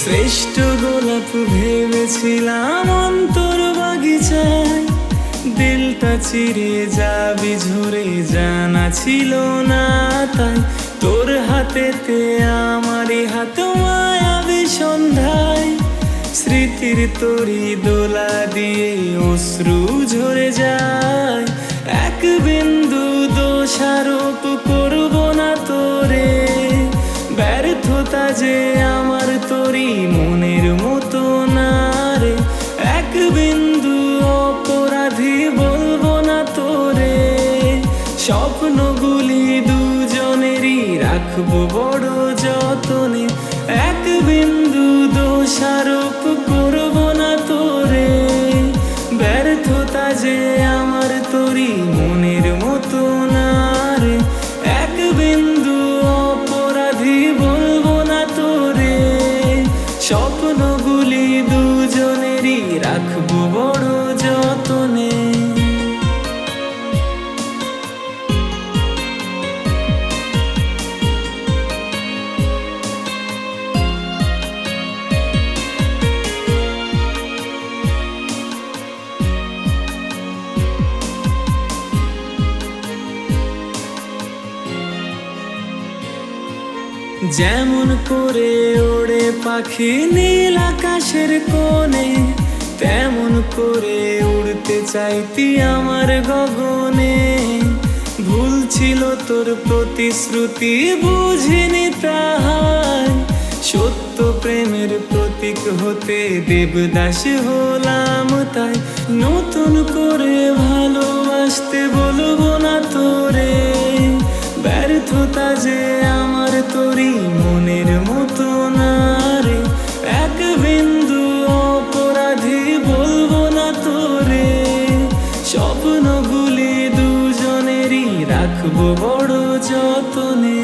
শ্রেষ্ঠ গোলাপ ভেবেছিলাম অন্তর বাগিচায়, দিলটা চিরে যাবি ঝরে জানা ছিল না তাই। তোর হাতেতে আমারই হাত মায়াবী সন্ধ্যায়, স্মৃতির তরি দোলা দিয়ে অশ্রু ঝরে যায়। এক বিন্দু দোষারোপ করব না তোরে, ব্যর্থতা যে আমার তোরই মনের মতো না রে। এক বিন্দু অপরাধী বলবো না তোরে, স্বপ্নগুলি দুজনেরই রাখবো বড় যতনে। এক বিন্দু দোষারোপ করব না তোরে, ব্যর্থতা যে আমার তোরই মনের মতো না রে। এক বিন্দু অপরাধী বলবো না তোরে, স্বপ্নগুলি দুজনেরই রাখবো বড় যতনে। যেমন করে ওড়ে পাখি নীল আকাশের কোণে, তেমন করে উড়তে চাইতি আমার গগনে। ভুল ছিল তোর প্রতিশ্রুতি বুঝিনি তাহার, সত্য প্রেমের প্রতীক হতে দেবদাস হলাম তাই। নতুন করে ভালোবাসতে বলবো না তোরে, ব্যর্থতা যে আমার তোরই মনের মতো না রে। এক বিন্দু অপরাধী বলবো না তোরে, স্বপ্নগুলি দুজনেরই রাখবো বড় যতনে।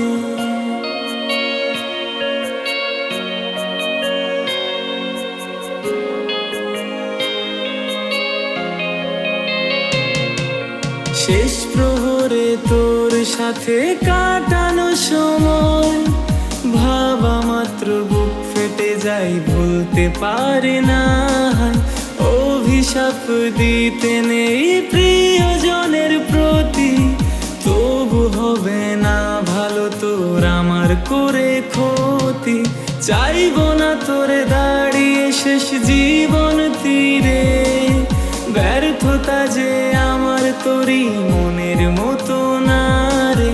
শেষ প্রহরে তোর সাথে কাটানো সময়, ভাবা মাত্র বুক ফেটে যাই ভুলতে পারি না। অভিশাপ দিতে নেই প্রিয়জনের প্রতি, তবু হবে না ভালো তোর আমার করে ক্ষতি। চাইবো না তোরে দাঁড়িয়ে শেষ জীবন তীরে, ব্যর্থতা যে আমার তোরই মনের মতো না রে।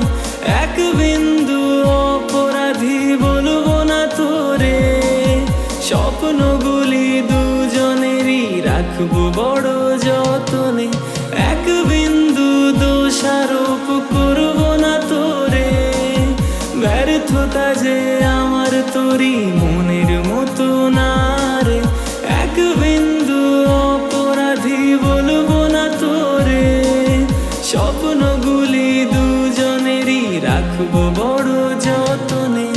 এক বিন্দু অপরাধী বলবো না তোরে, স্বপ্নগুলি দুজনেরই রাখবো বড় যতনে। এক বিন্দু দোষারোপ করব না তোরে, ব্যর্থতা যে আমার তোরই মনের মতো না রে। এক বিন্দু অপরাধী বলবো না তোরে, স্বপ্নগুলি দুজনেরই রাখবো বড় যতনে।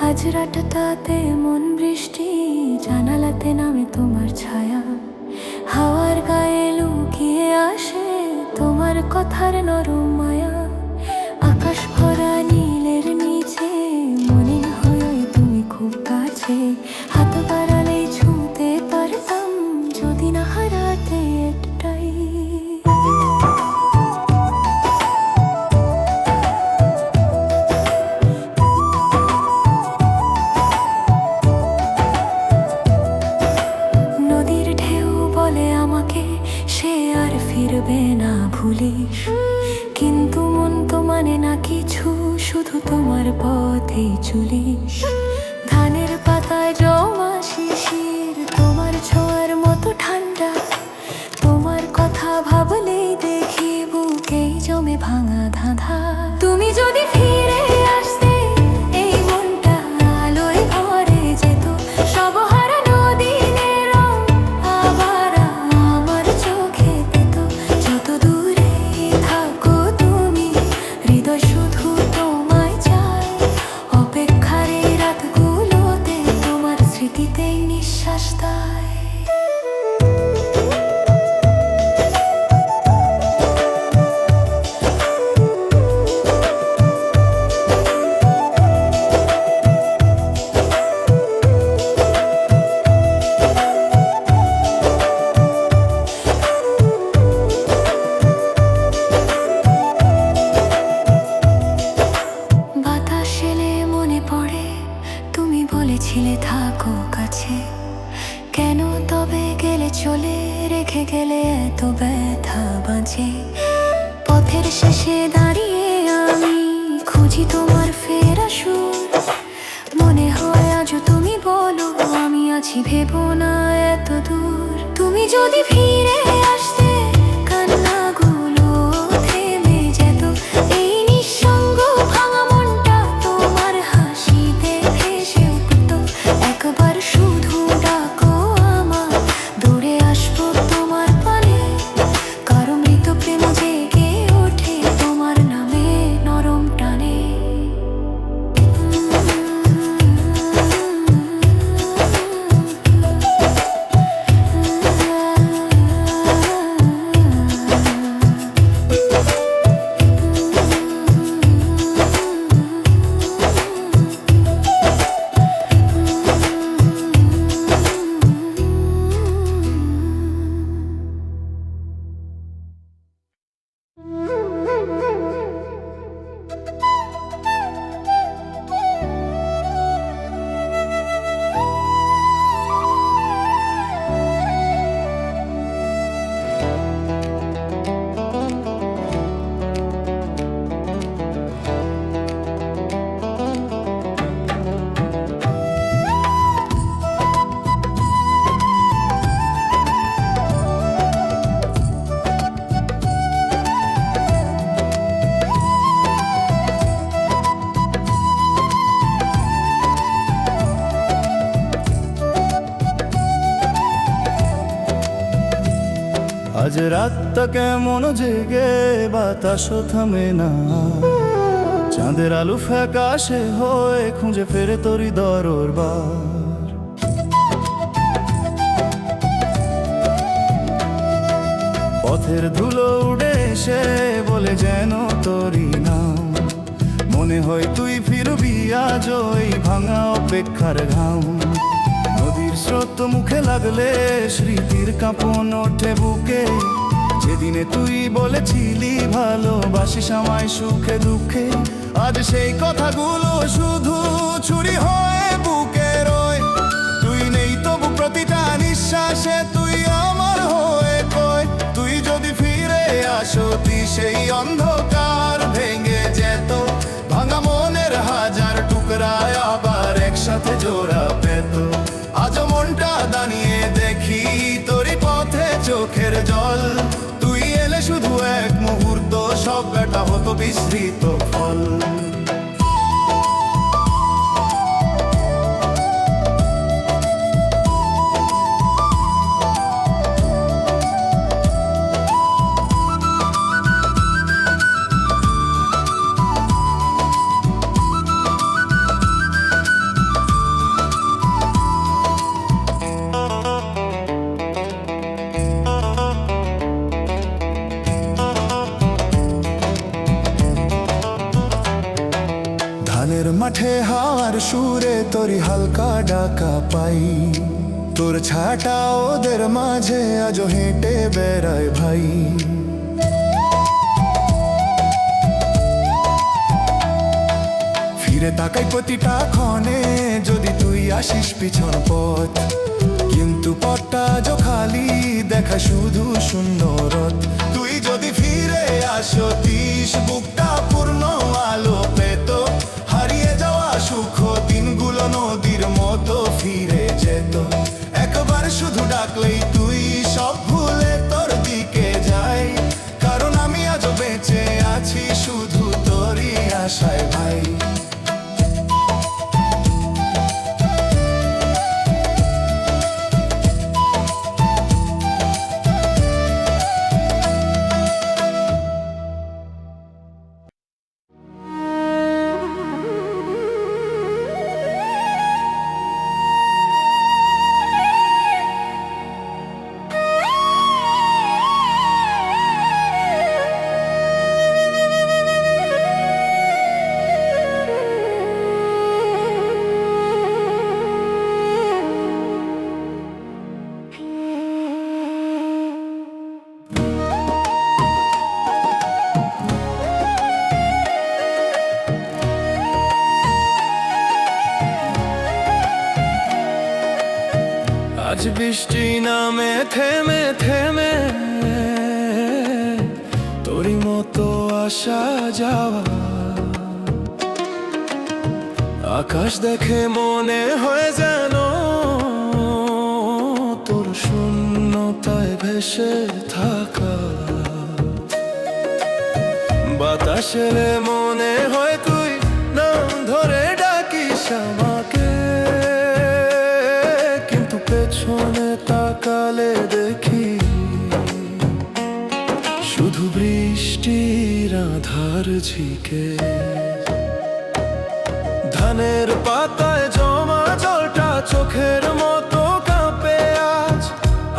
আজ রাতটাতে মন বৃষ্টি, জানালাতে নামে তোমার ছায়া, হাওয়ার গায়ে লুকিয়ে আসে তোমার কথার নরম মায়া। আকাশ ভরা নীলের নিচে মনে হয় তুমি খুব কাছে, হাত বাড়ালে ছুঁতে পারতাম যদি না হারাতে একটাই। ফিরবে না ভুলিস, কিন্তু মন তো মানে না কিছু, শুধু তোমার পথেই চলিস। ধানের পাতায় জমা শিশির, তোমার ছোঁয়ার মতো ঠান্ডা, তোমার কথা ভাবলেই দেখি বুকেই নিঃশ্বাস দেয়। বাতাস এলে মনে পড়ে তুমি বলেছিলে থাকো কাছে, কেন তবে গেলে চলে, রেখে গেলে এত ব্যথা বাঁচে। পথের শেষে দাঁড়িয়ে আমি খুঁজি তোমার ফেরা সুর, মনে হয় আজও তুমি বলো আমি আছি, ভেবো না এত দূর। তুমি যদি ফিরে আসতে কান্নাগুলো থেমে যেত, এই নিঃসঙ্গ ভাঙা মনটা তোমার হাসিতে ভেসে উঠত। একবার শুধু ডাকো আমার, দূরে আসবো তোমার পানে, কারো মৃত প্রেম জেগে ওঠে তোমার নামে নরম টানে। আজ রাতটা কেমন জেগে, বাতাসও থামে না, চাঁদের আলো ফ্যাকাশে হয়ে খুঁজে ফেরে তোরই দরবার। পথের ধুলো উড়ে এসে বলে যেন তোরই নাম, মনে হয় তুই ফিরবি আজ ওই ভাঙা অপেক্ষার ঘাম। নদীর স্রোত মুখে লাগলে স্মৃতির কাঁপন ওঠে বুকে, যেদিনে তুই বলেছিলি ভালোবাসিস আমায় সুখে দুঃখে। আজ সেই কথাগুলো শুধু ছুরি হয়ে বুকে রয়, তুই নেই তবু প্রতিটা নিঃশ্বাসে তুই আমার হয়ে কয়। তুই যদি ফিরে আসতি সেই অন্ধকার ভেঙে যেত, ভাঙা মনের হাজার টুকরায় আবার একসাথে জোড়া পেত। আজ মনটা দাঁড়িয়ে দেখি তোরই পথে চোখের জল, তুই এলে শুধু এক মুহূর্ত সব বেটা হতো বিস্মৃত ফল। ধানের মাঠে হাওয়ার সুরে তোরই হালকা ডাকা পাই, তোর ছাটা ওদের মাঝে আজও হেঁটে বেড়ায় ভাই। ফিরে তাকাই প্রতিটা ক্ষণে যদি তুই আসিস পিছন পথ, কিন্তু পথটা আজও খালি দেখা শুধু শূন্য রথ। তুই যদি ফিরে আসতিস বুকটা পূর্ণ আলো পেত, হারিয়ে যাওয়া সুখ দিনগুলো নদীর মতো ফিরে যেত। একবার শুধু ডাকলেই তুই সব ভুলে তোর দিকে যাই, কারণ আমি আজও বেঁচে আছি শুধু তোরই আশায় ভাই। আজ বৃষ্টি নামে থেমে থেমে, তোরই মতো আসা যাওয়া। আকাশ দেখে মনে হয় যেন তোর শূন্যতায় ভেসে থাকা। বাতাসে মনে হয় তুই নাম ধরে ডাকিস আমাকে, কিন্তু পেছনে তাকালে দেখি শুধু বৃষ্টির আধার ঝিকে। ধানের পাতায় জমা জলটা চোখের মতো কাঁপে আজ।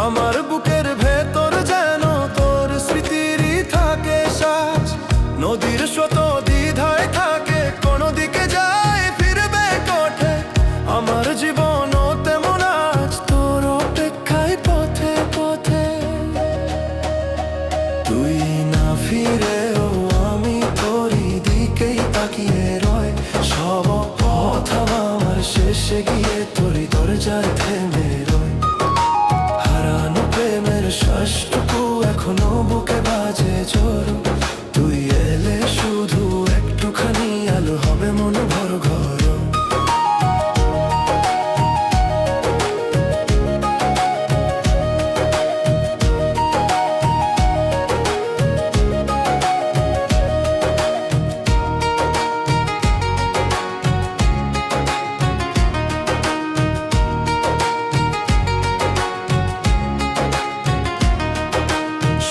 আমার বুকের ভেতর যেন তোর স্মৃতিরই থাকে সাজ। নদীর স্রোত দ্বিধায় থাকে, কোনো দিকে যায় ফিরবে কোঠে। আমার জীবনও তেমন আজ তোর অপেক্ষায় পথে পথে। তুই না ফিরেও আমি তোরই দিকেই তাকিয়ে রয়। সব পথ আমার শেষে গিয়ে তোরই দরজায় থেমে রয়। হারানো প্রেমের শ্বাসটুকু এখনো বুকে বাজে জোর। তুই এলে শুধু একটুখানি আলো হবে মন ভর ঘর।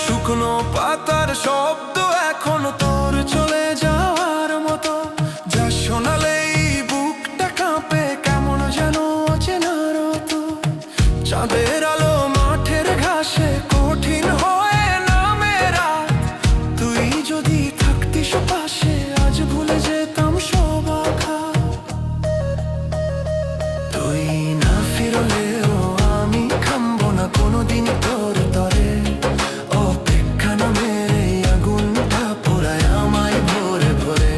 শুকনো পাতার শব্দ এখন তোর চলে যাওয়ার মতো। যা শোনালেই বুকটা কাঁপে কেমন যেন অচেনার মতো। চাঁদের আলো মাঠের ঘাসে কঠিন হয়ে নামে রাত। তুই যদি থাকতিস পাশে আজ ভুলে যেতাম সব আঘাত। তুই না ফিরলেও আমি থামবো না কোনোদিন তোর তরে। অপেক্ষা নামের এই আগুনটা পোড়ায় আমায় ভরে ভরে।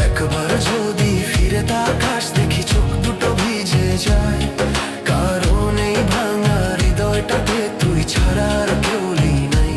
একবার যদি ফিরে তাকাস দেখি চোখ দুটো ভিজে যায়। কারণ এই ভাঙা হৃদয়টাতে তুই ছাড়া আর কেউ নাই।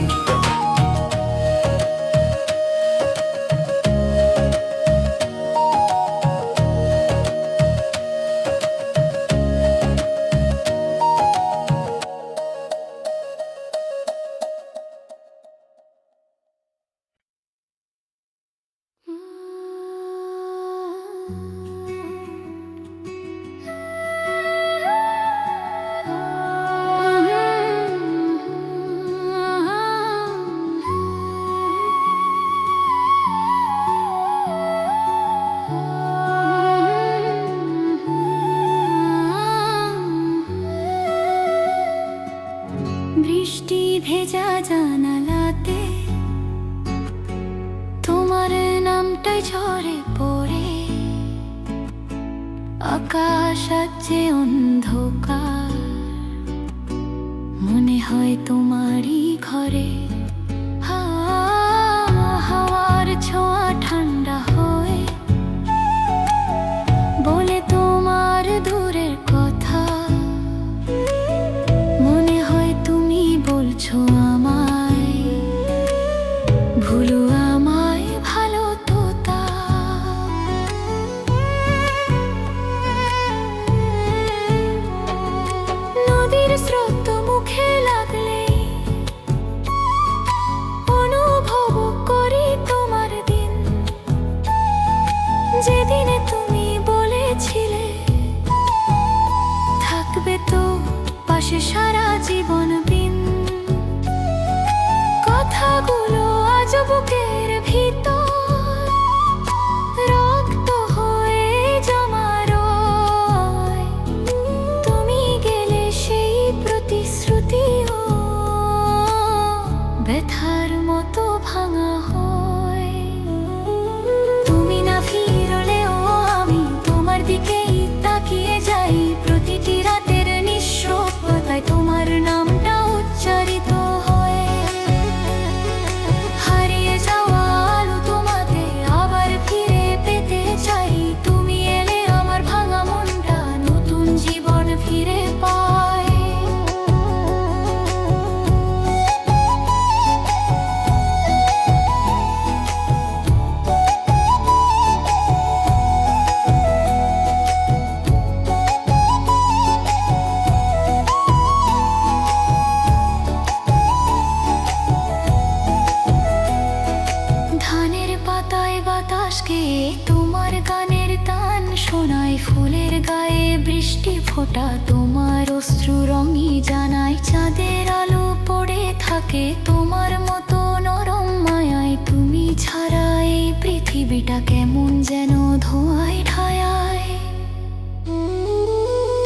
বৃষ্টি ভেজা জানালাতে তোমার নামটাই ঝরে পড়ে। আকাশ আছে অন্ধকার, মনে হয় তোমারই ঘরে। হাওয়ার ছোঁয়া ঠান্ডা হয়ে বলে তোমার দূরের কথা। মনে হয় তুমি বলছো আমায়, ভুলো আমায় ভালো তো তা। নদীর স্রোত মুখে লাগলে ফোঁটা তোমার অশ্রু রঙই জানাই চাঁদের আলো পড়ে থাকে তোমার মতো নরম মায়ায়। তুমি ছাড়া এই পৃথিবীটা কেমন যেন ধোঁয়ায় ঠায়ায়।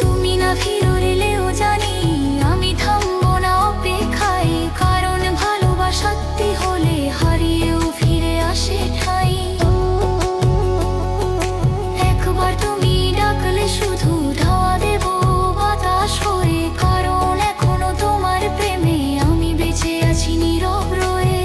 তুমি না ফিরলেও জানি আমি থামবো না অপেক্ষায়, কারণ ভালোবাসাতে হলে হারিয়েও ফিরে আসে ঠাই। একবার তুমি ডাকলে শুধু ধাওয়া দেব বাতাস হয়ে, কারণ এখনো তোমার প্রেমে আমি বেঁচে আছি নীরব রয়ে।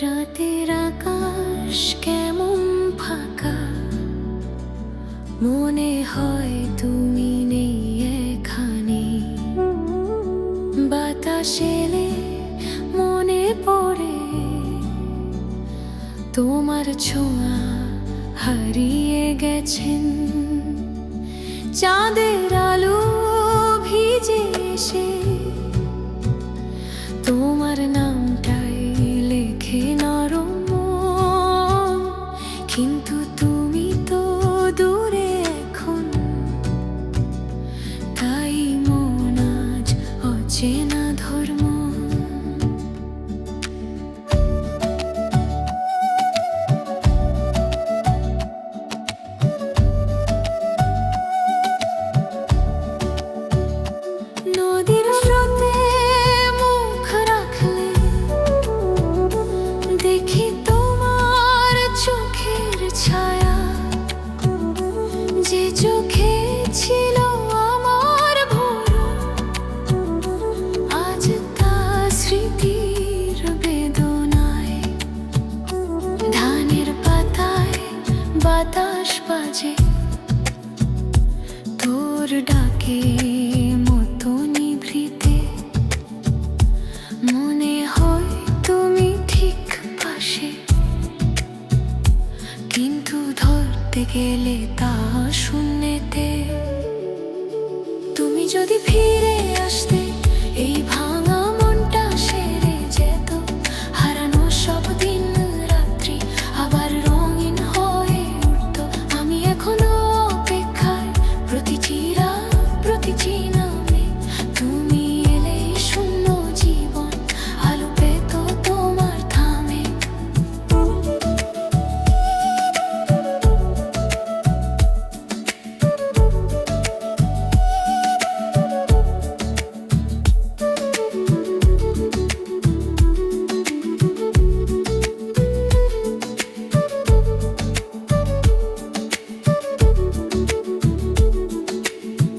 রাতের আকাশ কেমন ফাঁকা, মনে হয় তুমি নেই এখানে। বাতাস এলে মনে পড়ে তোমার ছোঁয়া, হারিয়ে গেছেন চাঁদের আলো ভিজে এসে তোমার নামটাই লেখে নরম মন। কিন্তু তুমি তো দূরে এখন, তাই মন আজ অচেনা ধর্ম। নদীর স্রোতে মুখ রাখলে দেখি তোমার চোখের ছায়া, যে চোখে ছিল আমার ভরম, আজ তা স্মৃতির বেদনায়। ধানের পাতায় বাতাস বাজে তোর ডাকে মতো নিভৃতে, মনে হয় তুমি ঠিক পাশে, কিন্তু ধরতে গেলে তা শূন্যেতে। তুমি যদি ফিরে আসতে এই ভাঙা মনটা সেরে যেত, হারানো সব দিন রাত্রি আবার রঙিন হয়ে উঠত। আমি এখনো অপেক্ষায় প্রতিটি রাত প্রতিটি নামে, তুমি এলে শূন্য জীবন আলো পেত তোমার থামে।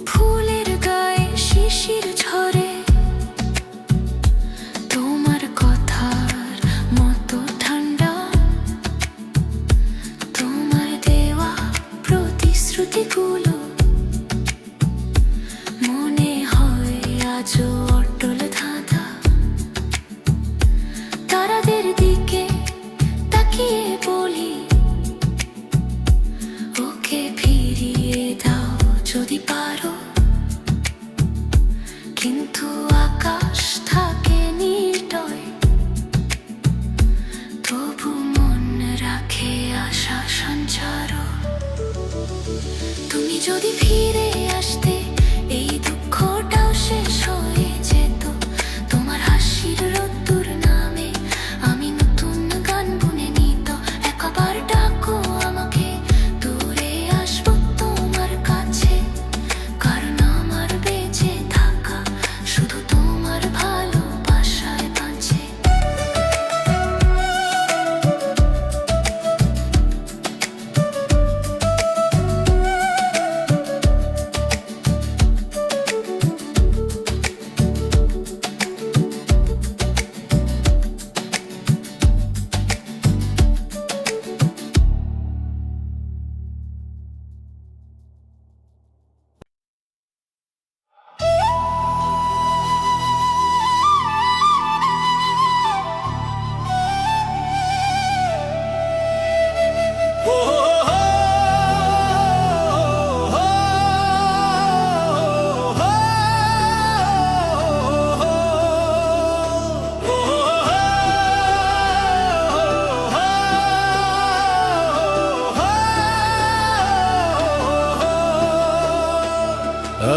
ফুলের গায়ে শিশির ঝরে তোমার কথার মতো ঠান্ডা, তোমার দেওয়া প্রতিশ্রুতিগুলো মনে হয় আজও অটল ধাঁধা। তারাদের দিকে তাকিয়ে বলি, ওকে ফিরিয়ে দাও যদি পারো। কিন্তু আকাশ থাকে নির্দয়, তবু মন রাখে আশা সঞ্চার। তুমি যদি ফিরে আসতে এই দুঃখটাও শেষ হয়ে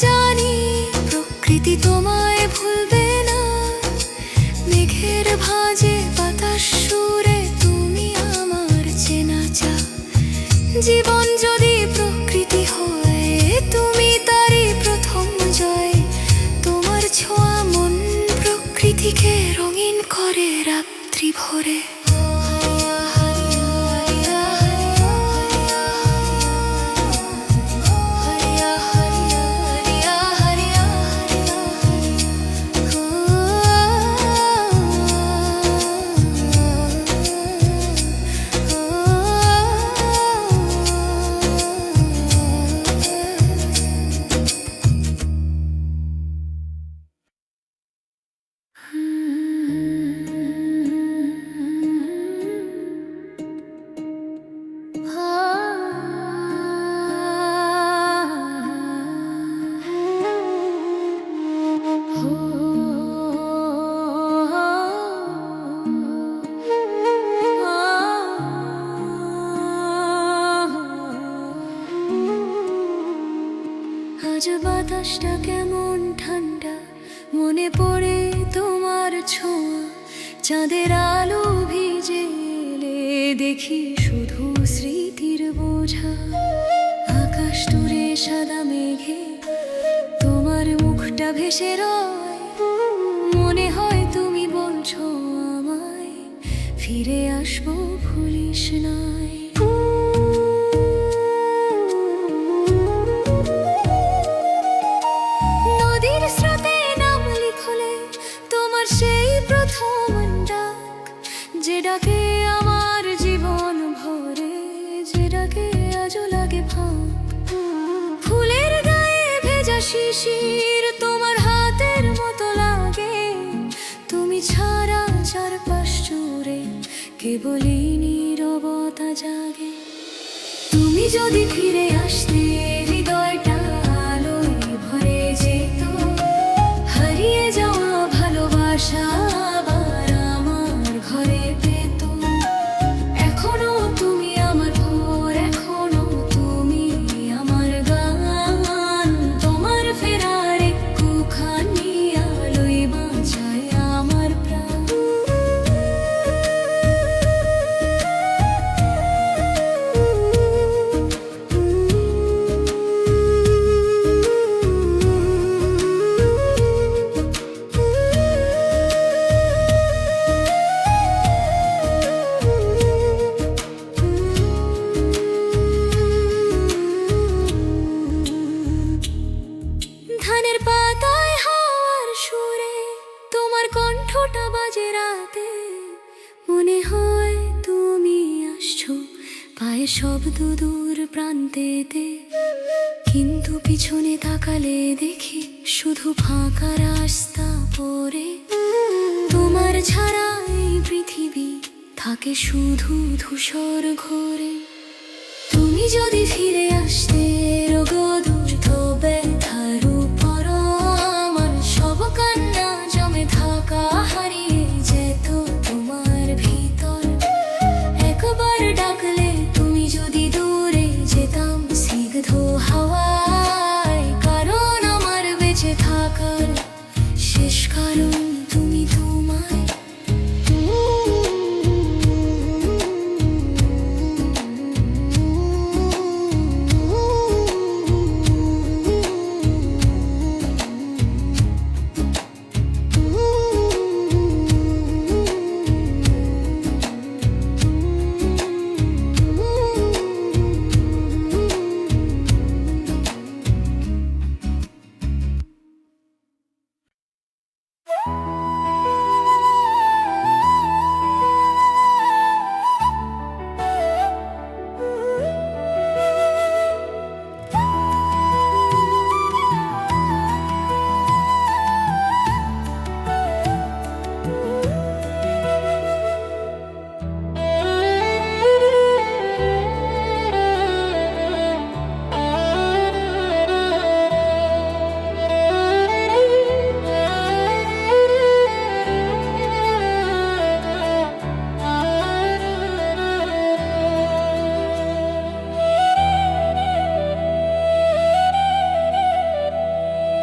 জানি প্রকৃতি তোমায় ভুলবে না। মেঘের ভাঁজে বাতাস সুরে তুমি আমার চেনা চা। জীবন যদি প্রকৃতি হয় তুমি তারই প্রথম জয়। তোমার ছোঁয়া মন প্রকৃতিকে রঙিন করে রাত্রি ভোরে। আজ বাতাসটা কেমন ঠান্ডা, মনে পড়ে তোমার ছোঁয়া। চাঁদের আলো ভিজে এলে দেখি শুধু স্মৃতির বোঝা। আকাশ দূরে সাদা মেঘে তোমার মুখটা ভেসে রয়। মনে হয় তুমি বলছো আমায় ফিরে আসবো, ভুলিস নাই। নদীর স্রোতে নাম লিখলে তোমার সেই প্রথম ডাক, যে ডাকে আমার জীবন ভরে, যে ডাকে আজও লাগে ফাঁক। ফুলের গায়ে ভেজা শিশির তোমার হাতের মতো লাগে। তুমি ছাড়া চারপাশ জুড়ে কেবলই নীরবতা জাগে। তুমি যদি ফিরে আসতে হৃদয়টা আলোয় ভরে যেত। হারিয়ে যাওয়া ভালোবাসা আবার আমার ঘরে পেত। এখনো তুমি আমার ভোর, এখনো তুমি আমার গান। তোমার ফেরার একটুখানি আলোয় বাঁচায় আমার প্রাণ। ধানের পাতায় হাওয়ার সুরে তোমার কণ্ঠটা বাজে রাতে। মনে হয় তুমি আসছো, পায়ে শব্দ দূর প্রান্তেতে। কিন্তু পিছনে তাকালে দেখি শুধু ফাঁকা রাস্তা পড়ে। তোমার ছাড়া এই পৃথিবী থাকে শুধু ধূসর ঘোরে। তুমি যদি ফিরে আসতে রোগদূত ব্যথার উপর আমার সব কান্না জমে থাকা হারিয়ে যেত তোমার ভিতর। একবার ডাকলে তুমি যদি দূরে যেতাম স্নিগ্ধ হাওয়ায়। কারণ আমার বেঁচে থাকার শেষ কারণ তুমি তোমায়।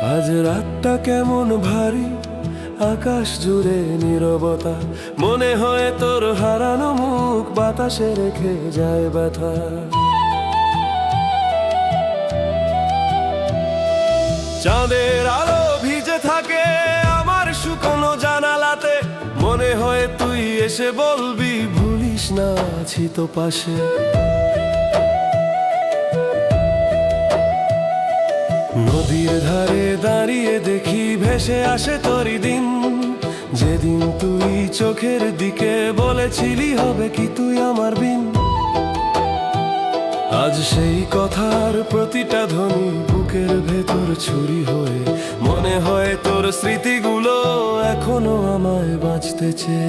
আজ রাতটা কেমন ভারী, আকাশ জুড়ে নীরবতা, মনে হয় তোর হারানো মুখ বাতাসে রেখে যায় ব্যথা। চাঁদের আলো ভিজে থাকে আমার শুকনো জানালাতে, মনে হয় তুই এসে বলবি ভুলিস না আছি তো পাশে। নদীর ধারে দাঁড়িয়ে দেখি ভেসে আসে তোরই দিন, যেদিন তুই চোখের দিকে বলেছিলি হবে কি তুই আমার বিন। আজ সেই কথার প্রতিটা ধ্বনি বুকের ভেতর ছুরি হয়ে, মনে হয় তোর স্মৃতিগুলো এখনো আমায় বাঁচতেছে।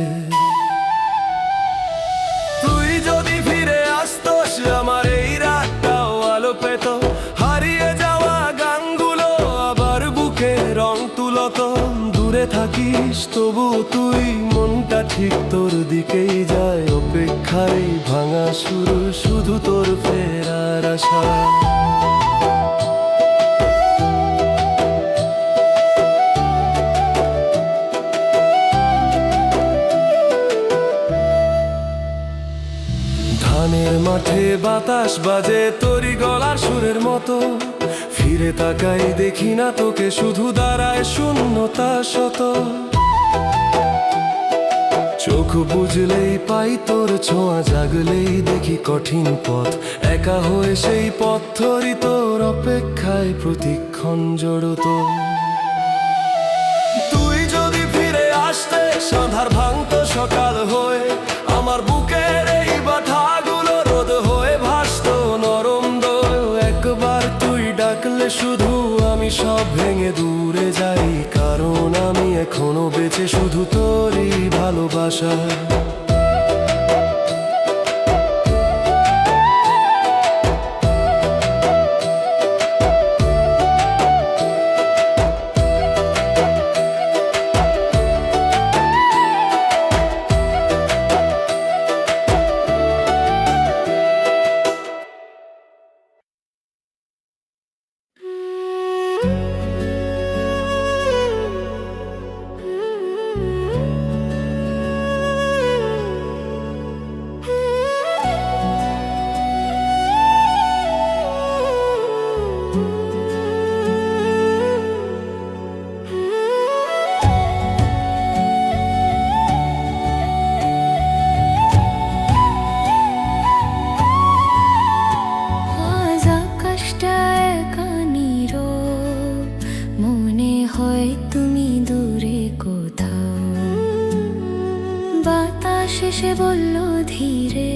তুই যদি ফিরে আসতোস আমার এই রাতটাও আলো পেত, হারিয়ে যাওয়া গানগুলো আবার বুকে রং তুলতো। দূরে থাকিস তবু তুই মনটা ঠিক তোর দিকেই যায়, অপেক্ষায় ভাঙা শুরু শুধু তোর ফেরার আশা। ধানের মাঠে বাতাস বাজে তোরই গলার সুরের মতো, ফিরে তাকাই দেখি না তোকে, শুধু দাঁড়ায় শূন্যতা শত। চোখ বুঝলেই পাই তোর ছোঁয়া, জাগলেই দেখি কঠিন পথ, একা হয়ে সেই পথ ধরি তোর অপেক্ষায় প্রতিক্ষণ জড়ত। তুই যদি ফিরে আসতে সন্ধ্যার ভাঙতো সকাল হয়ে, আমার বুকের এই বাধাগুলো রোদ হয়ে ভাসতো নরম দোয়। একবার তুই ডাকলে শুধু আমি সব ভেঙে দূরে যাই, কারণ আমি এখনো বেঁচে শুধু তোরই ভালোবাসা। আজ আকাশটা একা নীরব, মনে হয় তুমি দূরে কোথাও। বাতাস এসে বলল ধীরে,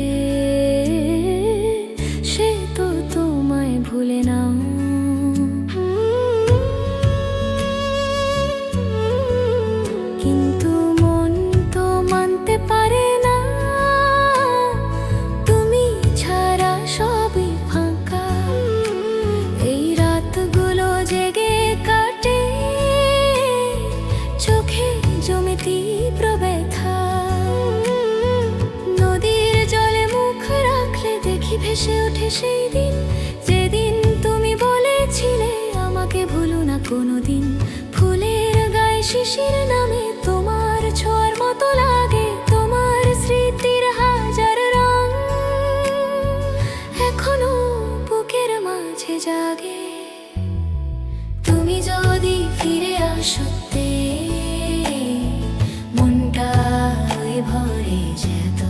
সে তো তোমায় ভুলে নাও। কিন্তু মন তো মানতে পারে না, তুমি ছাড়া সবই ফাঁকা। এই রাতগুলো জেগে কাটে, চোখে জমে তীব্র ব্যথা। নদীর জলে মুখ রাখলে দেখি ভেসে ওঠে সেই দিন, যেদিন তুমি বলেছিলে আমাকে ভুলো না কোনোদিন। ফুলের গায়ে শিশির নামে তোমার ছোঁয়ার মতো লাগে, তোমার স্মৃতির হাজার রং এখনো বুকের মাঝে জাগে। তুমি যদি ফিরে আসতে মনটা ভরে যেত,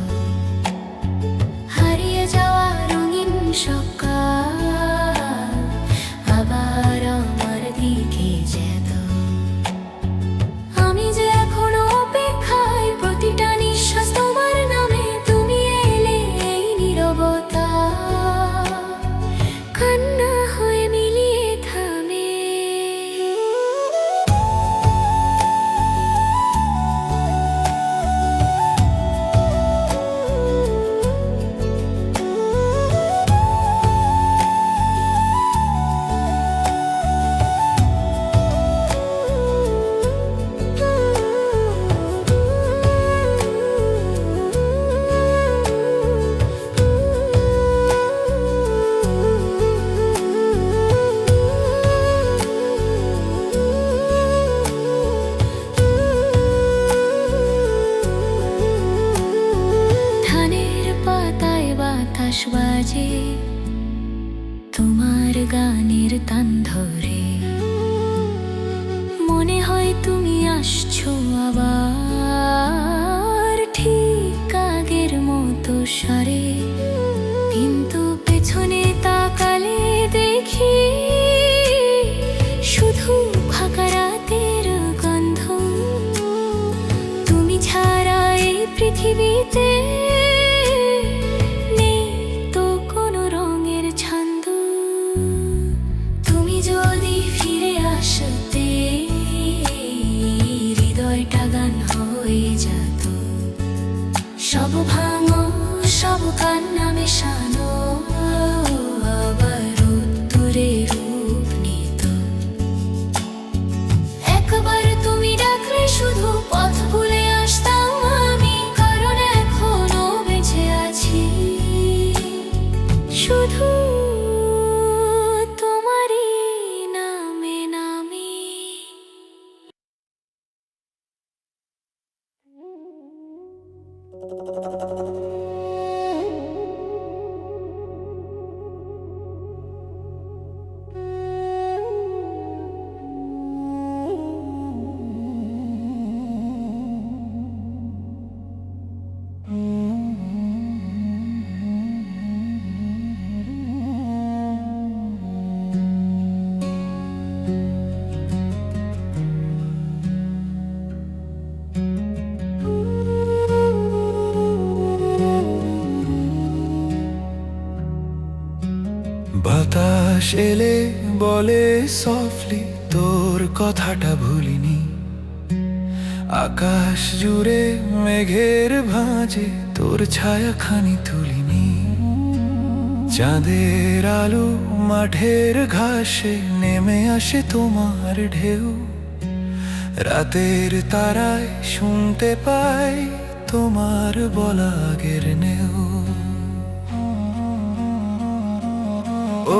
হারিয়ে যাওয়া রঙিন সকাল আবার আমার দিকে যেত। আমি যে এখনো অপেক্ষায়, প্রতিটা নিঃশ্বাস তোমার নামে। তুমি এলে এই নীরবতা কান্না হয়ে মিলিয়ে থামে। আসছো আবার ঠিক আগের মতো সারে, কিন্তু পেছনে তাকালে দেখি শুধু ফাঁকা রাতের গন্ধ। তুমি ছাড়া এই পৃথিবীতে নেই তো কোনো রঙের ছন্দ। তুমি যদি ফিরে আসতে হৃদয়টা গান হয়ে যেত, সব ভাঙো সব কান্না মেশানো আবার উত্তরে রূপ নিত। একবার তুমি ডাকলে শুধু পথ ভুলে আসতাম আমি, কারণ এখনো বেঁচে আছি শুধু তোমারই নামে নামে। বাতাস এলে বলে সফটলি তোর কথাটা ভুলিনি, আকাশ জুড়ে মেঘের ভাঁজে তোর ছায়াখানি তুলিনি। চাঁদের আলো মাঠের ঘাসে নেমে আসে তোমার ঢেউ, রাতের তারায় শুনতে পাই তোমার বলা আগের নেউ। ও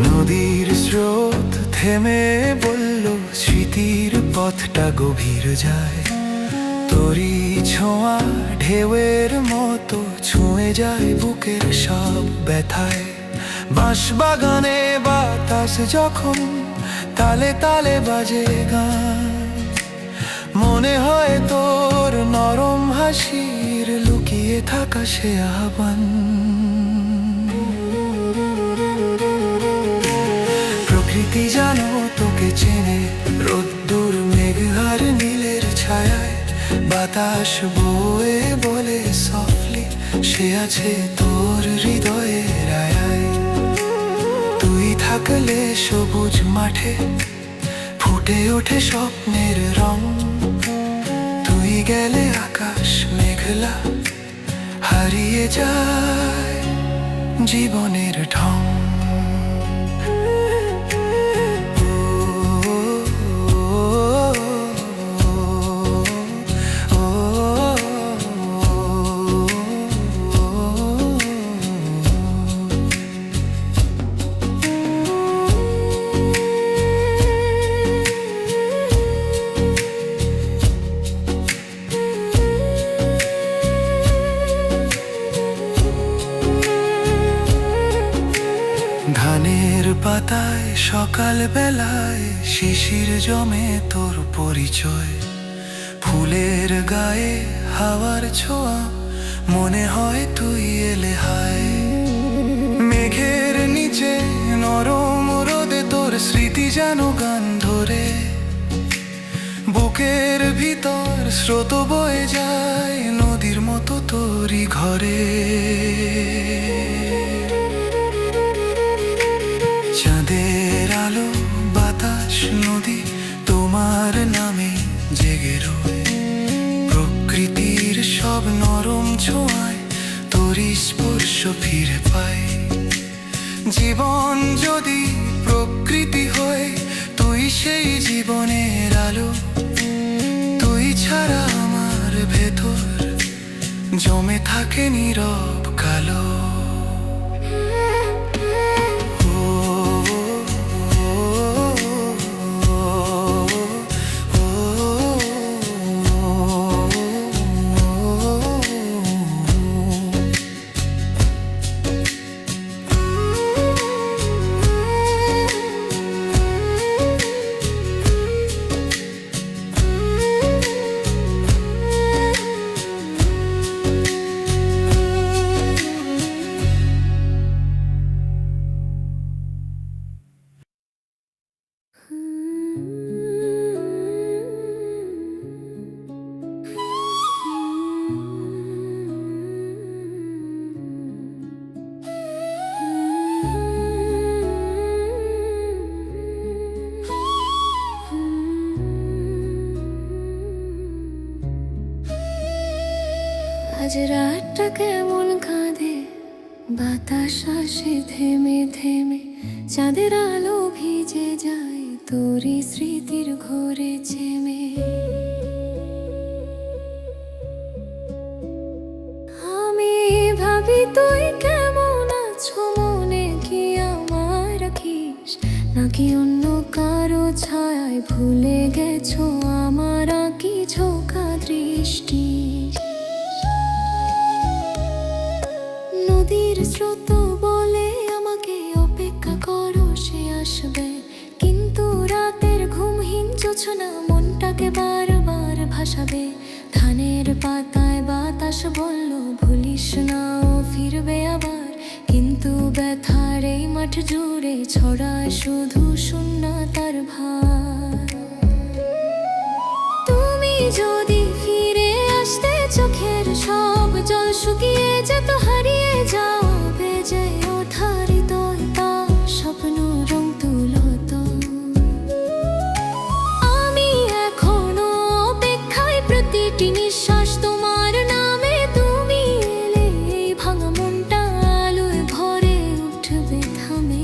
নদীর স্রোত থেমে বলল স্মৃতির পথটা গভীর যায়, তোরই ছোঁয়া ঢেউয়ের মতো ছুঁয়ে যায় বুকের সব ব্যথায়। বাঁশবাগানে বাতাস যখন তালে তালে বাজে গান, মনে হয় তোর নরম হাসির লুকিয়ে থাকা সে আহ্বান। প্রকৃতি জানো তোকে চেনে, রোদ্দুর মেঘ আর নীলের ছায়ায় বাতাস বয়ে বলে সফটলি সে আছে তোর হৃদয়ের আয়ায়। তুই থাকলে সবুজ মাঠে ফুটে ওঠে স্বপ্নের রং, তুই গেলে আকাশ মেঘলা হারিয়ে যায় জীবনের ঢং। ধানের পাতায় সকাল বেলায় শিশির জমে তোর পরিচয়, ফুলের গায়ে হাওয়ার ছোঁয়া মনে হয় তুই এলে হায়। মেঘের নিচে নরম রোদে তোর স্মৃতি যেন গান ধরে, বুকের ভিতর স্রোত বয়ে যায় নদীর মতো তোরই ঘরে। চাঁদের আলো বাতাস নদী তোমার নামে জেগে রয়, প্রকৃতির সব নরম ছোঁয়ায় তোরই স্পর্শ ফিরে পাই। জীবন যদি প্রকৃতি হয় তুই সেই জীবনের আলো, তুই ছাড়া আমার ভেতর জমে থাকে নীরব কালো। ও আজ রাতটা কেমন কাঁদে, বাতাস আসে থেমে থেমে, চাঁদের আলো ভিজে যায় তোরই স্মৃতির ঘোরে চেমে। আমি ভাবি তুই কেমন আছো, মনে কি আমার রাখিস, নাকি অন্য কারো ছায়ায় ভুলে গেছো আমার কি ঝোঁকা দৃষ্টি। নদীর স্রোত বলে আমাকে অপেক্ষা করো, সে আসবে, কিন্তু রাতের ঘুমহীন জোছনা মনটাকে বারবার ভাসাবে। ধানের পাতায় বাতাস বলল ভুলিস না ও ফিরবে আবার, কিন্তু ব্যথার এই মাঠ জুড়ে ছড়ায় শুধু শূন্যতার ভার। তুমি যদি ফিরে আসতে চোখের সব জল শুকিয়ে যেত, হারিয়ে যাবে যে ওঠা হৃদয় তা স্বপ্ন রং তুলতো। আমি এখনো অপেক্ষায়, প্রতিটি নিঃশ্বাস তোমার নামে, তুমি এলে এই ভাঙা মনটা আলোয় ভরে উঠবে থামে।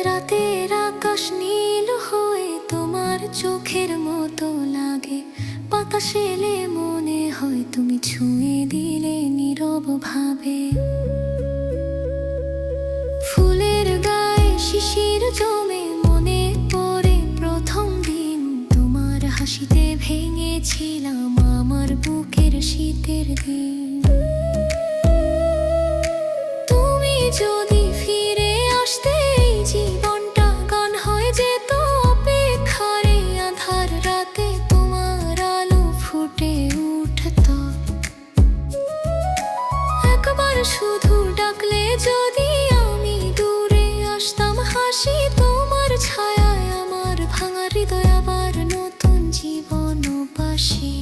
রাতের আকাশ নীল হয়ে তোমার চোখের মতো লাগে, বাতাস এলে মনে হয় তুমি ছুঁয়ে দিলে নীরব ভাবে। ফুলের গায়ে শিশির জমে মনে পড়ে প্রথম দিন, তোমার হাসিতে ভেঙেছিলাম আমার বুকের শীতের দিন। তুমি যদি ফিরে আসতে এই জীবনটা গান হয়ে যেত, অপেক্ষার এই আধার রাতে তোমার আলো ফুটে উঠত। একবার শুধু ডাকলে যদি আমি দূরে আসতাম, হাসি তোমার ছায়ায় আমার ভাঙা হৃদয় আবার নতুন জীবন বাসি।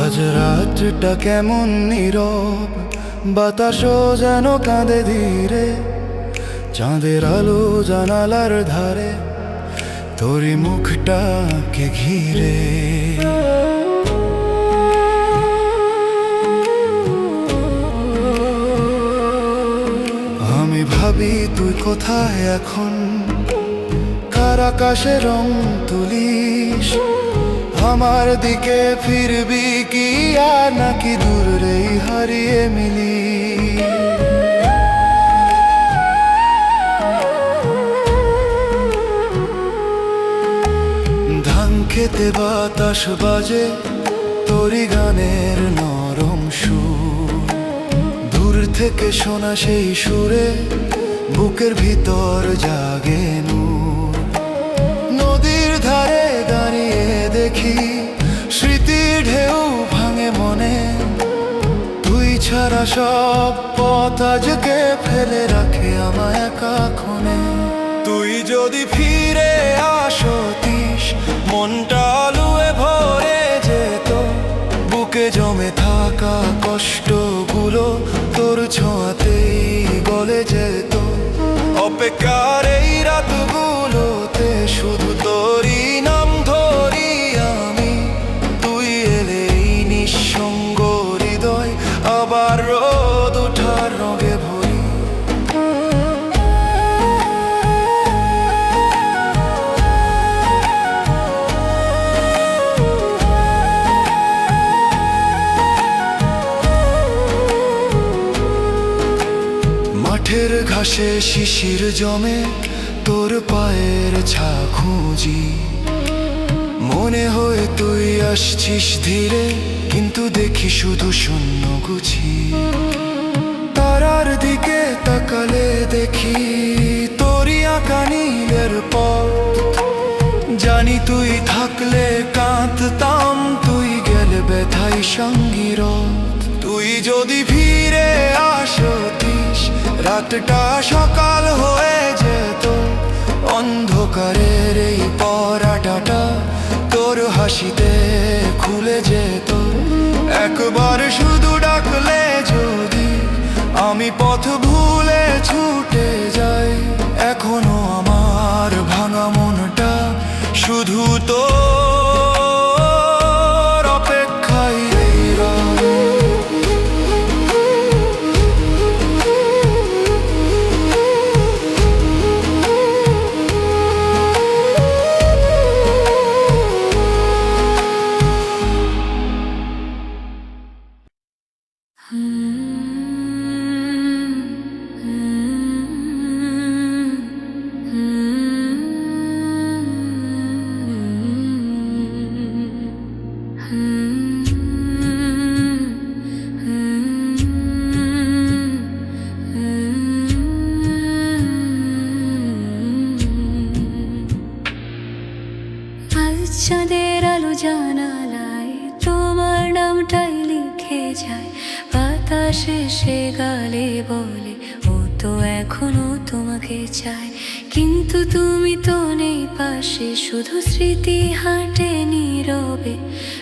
আজ রাতটা কেমন নীরব, বাতাসও যেন কাঁদে ধীরে, চাঁদের আলো জানালার ধারে, তোরই মুখটাকে ঘিরে। আমি ভাবি তুই কোথায় এখন, কার আকাশে রং তুলিস, আমার দিকে ফিরবি কি আর নাকি দূরেই হারিয়ে মিলি। ধান খেতে বাতাস বাজে তোরি গানের নরম সুর, দূর থেকে শোনা সেই সুরে বুকের ভিতর জাগে নূর। নদীর ধারে দাঁড়িয়ে দেখি স্মৃতির ঢেউ ভাঙে মনে, তুই ছাড়া সব পথ আজকে ফেলে রাখে আমায় একা ক্ষণে। তুই যদি ফিরে আসো তিস মনটা আলুয়ে ভরে যেত বুকে জমে থাকা কষ্টগুলো তোর ছোঁয়াতেই গলে যেত অপেক্ষার এই রাতগুলোতে শুধু তোরই নাম ধরি আমি তুই এলেই নিঃসঙ্গ হৃদয় আবার রোদ ওঠার রঙে ভরি মাঠের ঘাসে শিশির জমে তোর পায়ের ছা খুঁজি মনে হয় তুই আসছিস ধীরে কিন্তু দেখি শুধু শূন্য গুছি তারার দিকে তাকালে দেখি তোরই আঁকা নীলের পথ জানি তুই থাকলে কাঁদতাম তুই গেলে ব্যথাই সঙ্গীরত তুই যদি ফিরে আসতিস রাতটা সকাল হয়ে যেত অন্ধকারের এই পরাটাটা তোর হাসিতে খুলে যেত একবার শুধু ডাকলে যদি আমি পথ ভুলে ছুটে যাই এখনো আমার ভাঙা মনটা শুধু তোর অপেক্ষায় রয় চাঁদের আলো জানালায় তোমার নামটাই লিখে যায় বাতাসে সে গালে বলে ও তো এখনো তোমাকে চায় কিন্তু তুমি তো নেই পাশে শুধু স্মৃতি হাঁটে নীরবে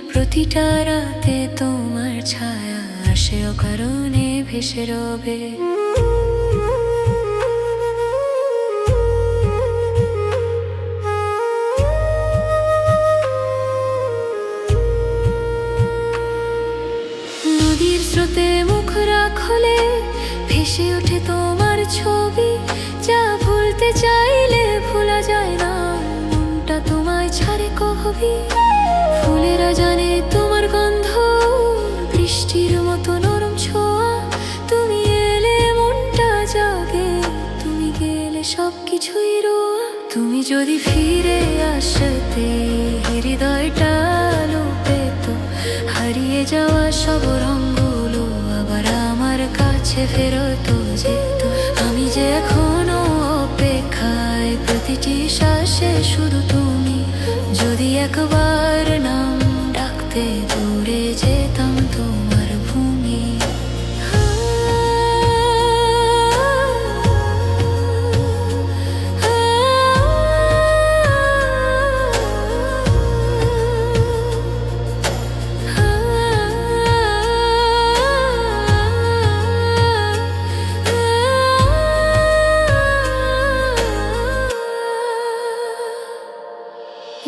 প্রতিটা রাতে তোমার ছায়া আসে অকারণে ভেসে রবে নদীর স্রোতে মুখ রাখলে ভেসে ওঠে তোমার ছবি যা ভুলতে চাইলে ভোলা যায় না মনটা তোমায় ছাড়ে কবি ফুলেরা জানে তোমার গন্ধ বৃষ্টির মতো নরম ছোঁয়া তুমি এলে মনটা জাগে তুমি গেলে সবকিছুই রোয়া তুমি যদি ফিরে আসতে হৃদয়টা আলো পেত হারিয়ে যাওয়া সব রঙগুলো আবার আমার কাছে ফেরত যেত আমি যে এখনো অপেক্ষায় প্রতিটি শ্বাসে শুধু তুমি যদি একবার নাম ডাকতে দূরে যেতাম তোমার ভূমি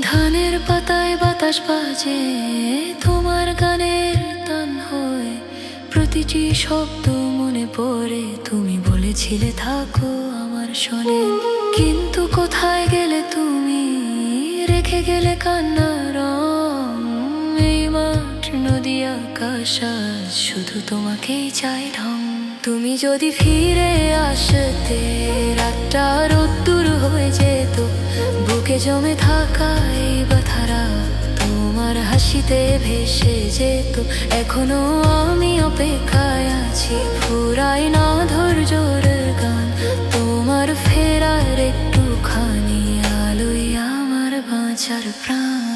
ধানের পাতায় বাতাস বাজে তোমার গানের তান হয়ে প্রতিটি শব্দ মনে পড়ে তুমি বলেছিলে থাকো আমার শোনে কিন্তু কোথায় গেলে তুমি রেখে গেলে কান্নার রং এই মাঠ নদী আকাশ আজ শুধু তোমাকেই চাই ঢং তুমি যদি ফিরে আসতে রাতটা রোদ্দুর হয়ে যেত বুকে জমে থাকা এই ব্যথারা তোমার হাসিতে ভেসে যেত এখনো আমি অপেক্ষায় আছি ফুরাই না ধৈর্যের গান তোমার ফেরার একটুখানি আলোয় আমার বাঁচার প্রাণ